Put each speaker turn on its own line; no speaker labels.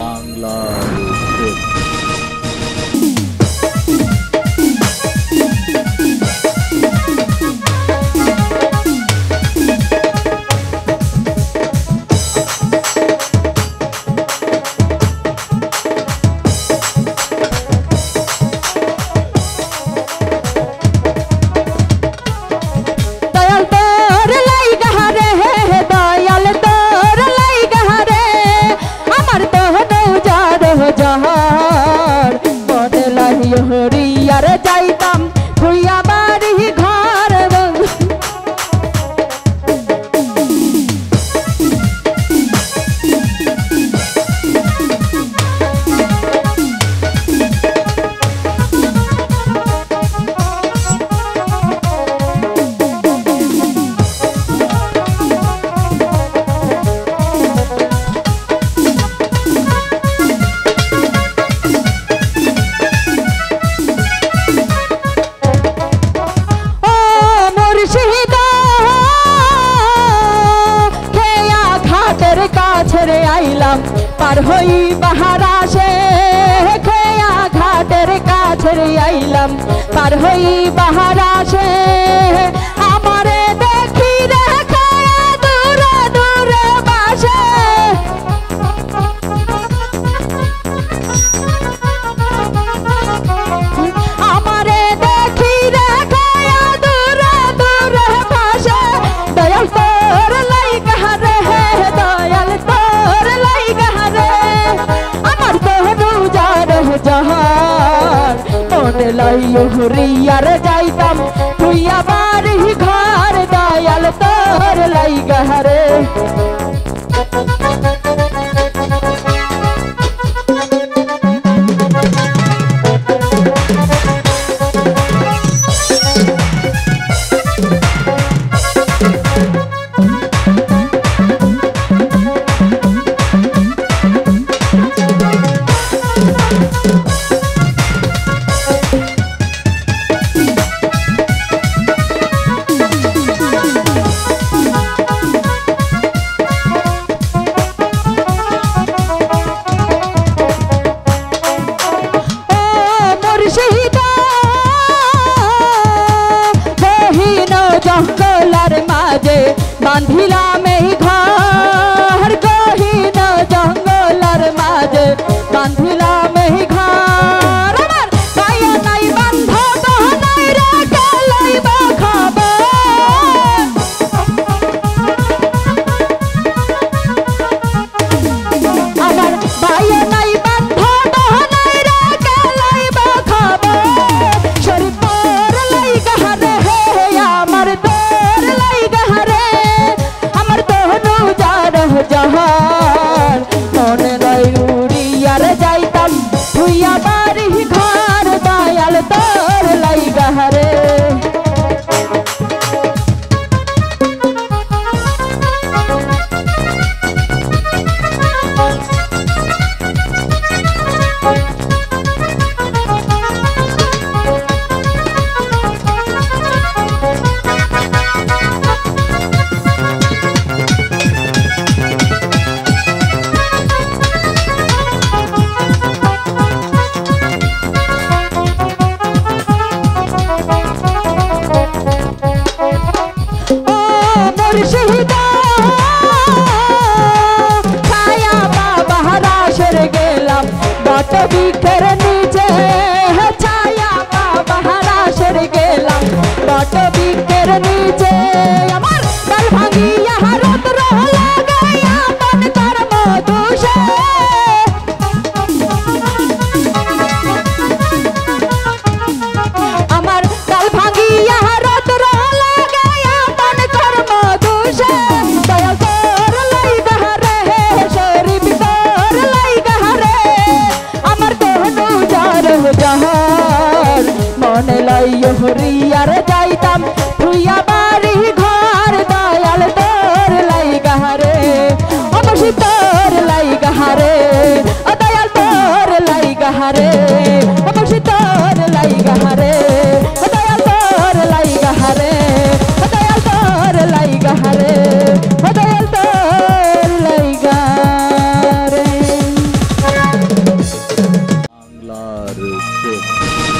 বাংলাদেশ।
হরিয়ার যাইতাম ভুইয়া বাড়ি ঘর ছেড়ে আইলাম পার হই বাহারা সে খেয়া ঘাটের কাছে আইলাম পার হই বাহারা সে আমারে দেখি রে খেয়া দূরে দূরে বাসে আমারে দেখি রে খেয়া দূরে দূরে বাসে দয়াল তোর লাইগা রে দয়াল জাহান মনে লাইও হরিয়ার যাইতাম তুইয়া বাড়ি ঘর দয়াল তোর লাইগা রে জঙ্গলার মাঝে বাঁধিলাম এই ঘর গহীন জঙ্গলার মাঝে বাঁধিলাম এই ঘর আমার গায়ে নাই বান্ধ তো নাই রে গলাইবা খবর আমার গায়ে নাই বান্ধ তো নাই রে গলাইবা খবর শরীফর লাইগা রে আমার তোর লাইগা রে আমার তোহনু জাহান মনে নাই উড়িয়ার যাইতাম ভুইয়া বাড়ি ঘর দয়াল তোর লাইগা রে বটবৃক্ষের নিচে ছায়া বাহারা সেরে গেলাম বটবৃক্ষের নিচে আমার ডাল ভাঙিয়া রৌদ্র লাগাইয়া মন কর্ম দোষে আমার ডাল ভাঙিয়া রৌদ্র লাগাইয়া মন কর্ম দোষে দয়াল তোর লাইগা রে শরীফ তোর লাইগা রে আমার তোহনু জাহান মনে লাইও হরিয়ার যাইতাম তুইয়া বাড়ি ঘর দয়াল তোর লাইগা রে অবশ্যই তোর লাইগা রে ও দয়াল তোর লাইগা রে অবশ্যই তোর লাইগা রে ও দয়াল তোর লাইগা রে ও দয়াল তোর লাইগা রে ও দয়াল তোর লাইগা রে
লিখছে